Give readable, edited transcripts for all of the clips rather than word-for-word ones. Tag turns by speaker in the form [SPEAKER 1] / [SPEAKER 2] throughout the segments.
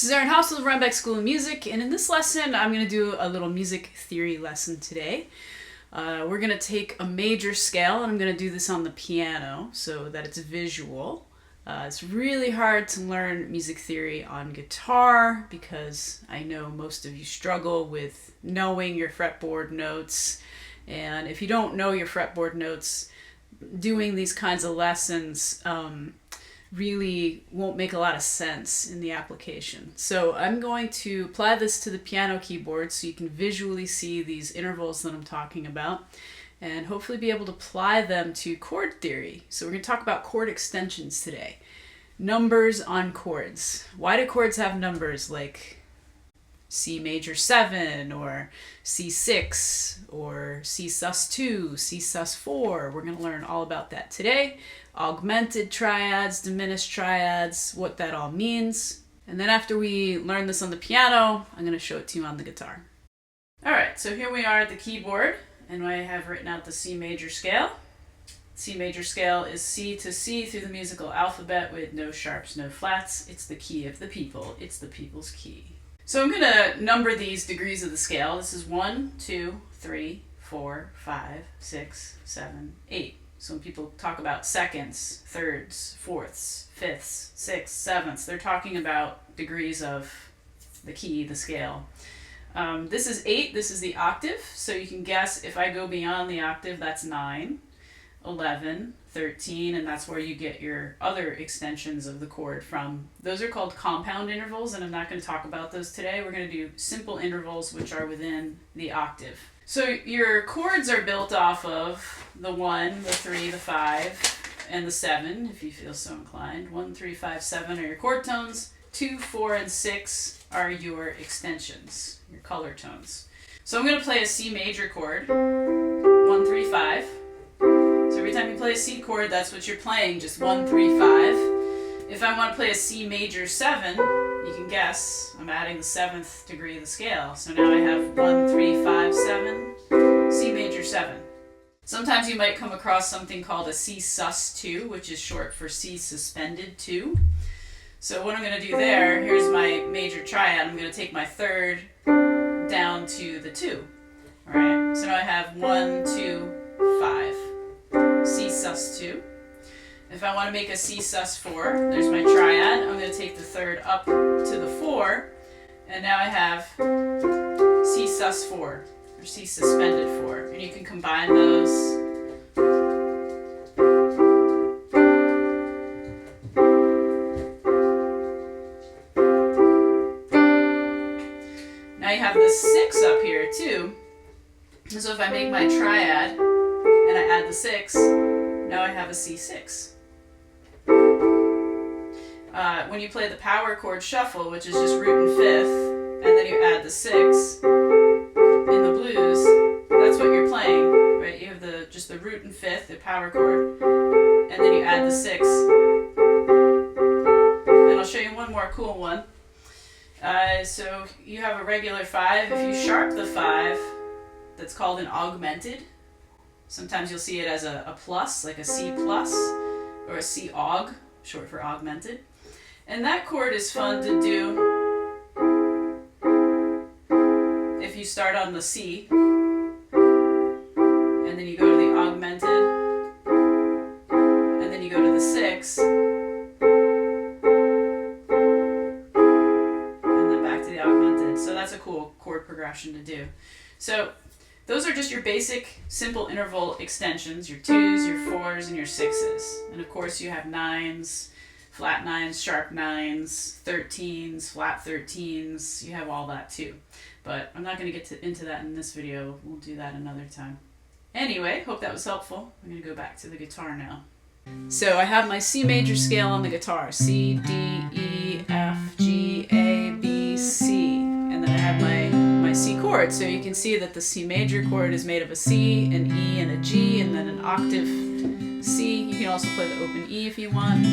[SPEAKER 1] This is Erin House with Rhinebeck School of Music, and in this lesson I'm going to do a little music theory lesson today. We're going to take a major scale, and I'm going to do this on the piano so that it's visual. It's really hard to learn music theory on guitar because I know most of you struggle with knowing your fretboard notes, and if you don't know your fretboard notes, doing these kinds of lessons really won't make a lot of sense in the application. So I'm going to apply this to the piano keyboard so you can visually see these intervals that I'm talking about and hopefully be able to apply them to chord theory. So we're going to talk about chord extensions today. Numbers on chords. Why do chords have numbers like C major 7 or C6 or C sus2, C sus4? We're going to learn all about that today. Augmented triads, diminished triads, what that all means. And then after we learn this on the piano, I'm going to show it to you on the guitar. Alright, so here we are at the keyboard, and I have written out the C major scale. C major scale is C to C through the musical alphabet with no sharps, no flats. It's the key of the people. It's the people's key. So I'm going to number these degrees of the scale. This is 1, 2, 3, 4, 5, 6, 7, 8. So when people talk about seconds, thirds, fourths, fifths, sixths, sevenths, they're talking about degrees of the key, the scale. This is 8, this is the octave, so you can guess if I go beyond the octave, that's 9, 11, 13, and that's where you get your other extensions of the chord from. Those are called compound intervals, and I'm not going to talk about those today. We're going to do simple intervals which are within the octave. So your chords are built off of the 1, the 3, the 5, and the 7, if you feel so inclined. 1, 3, 5, 7 are your chord tones. 2, 4, and 6 are your extensions, your color tones. So I'm going to play a C major chord, 1, 3, 5. So every time you play a C chord, that's what you're playing, just 1, 3, 5. If I want to play a C major 7, you can guess, I'm adding the 7th degree of the scale. So now I have 1, 3, 5, 7, C major 7. Sometimes you might come across something called a C sus2, which is short for C suspended 2. So what I'm going to do there, here's my major triad. I'm going to take my third down to the 2. All right, so now I have 1, 2, 5, C sus2. If I want to make a C sus4, there's my triad. I'm going to take the third up to the 4, and now I have C sus4, or C suspended 4. And you can combine those. Now you have this 6 up here too. And so if I make my triad, and I add the 6, now I have a C6. When you play the power chord shuffle, which is just root and 5th, and then you add the 6 in the blues, that's what you're playing, right? You have just the root and 5th, the power chord, and then you add the 6. And I'll show you one more cool one. So you have a regular 5. If you sharp the 5, that's called an augmented. Sometimes you'll see it as a plus, like a C plus, or a CAug, short for augmented. And that chord is fun to do if you start on the C, and then you go to the augmented, and then you go to the 6, and then back to the augmented. So that's a cool chord progression to do. So those are just your basic simple interval extensions, your 2s, your 4s, and your 6s. And of course you have 9s, flat 9s, sharp 9s, 13s, flat 13s. You have all that too. But I'm not going to get into that in this video. We'll do that another time. Anyway, hope that was helpful. I'm going to go back to the guitar now. So I have my C major scale on the guitar. C, D, E, F, G, A, B, C. And then I have my C chord. So you can see that the C major chord is made of a C, an E, and a G, and then an octave C. You can also play the open E if you want.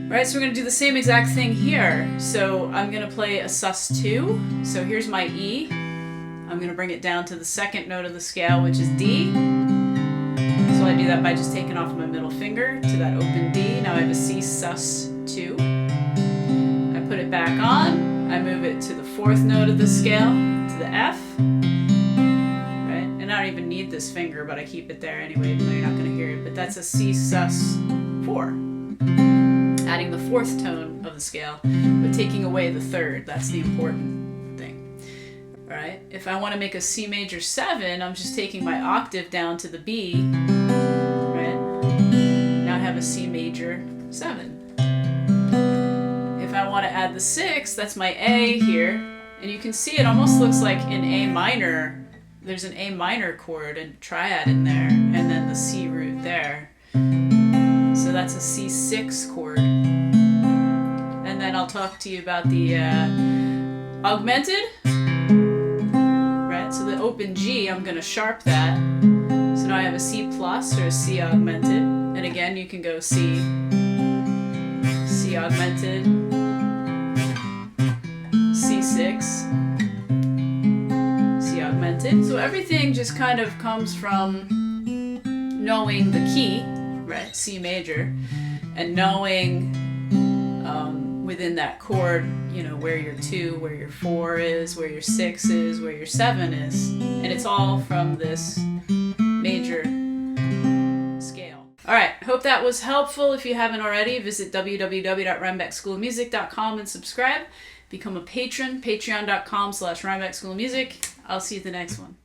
[SPEAKER 1] Right, so we're going to do the same exact thing here. So I'm going to play a sus2. So here's my E. I'm going to bring it down to the second note of the scale, which is D. So I do that by just taking off my middle finger to that open D. Now I have a C sus2. I put it back on. I move it to the 4th note of the scale, to the F, right? And I don't even need this finger, but I keep it there anyway, even though you're not going to hear it. But that's a C sus 4. Adding the 4th tone of the scale, but taking away the 3rd. That's the important thing. All right? If I want to make a C major 7, I'm just taking my octave down to the B, right? Now I have a C major 7. If I want to add the 6th, that's my A here, and you can see it almost looks like an A minor. There's an A minor chord and triad in there, and then the C root there. So that's a C6 chord. And then I'll talk to you about the augmented. Right, so the open G, I'm going to sharp that. So now I have a C plus or a C augmented. And again, you can go C augmented, C6, C augmented. So everything just kind of comes from knowing the key, right, C major, and knowing within that chord, you know, where your 2, where your 4 is, where your 6 is, where your 7 is. And it's all from this major scale. All right, hope that was helpful. If you haven't already, visit www.rhinebeckschoolofmusic.com and subscribe. Become a patron, patreon.com/Rhinebeck School of Music. I'll see you at the next one.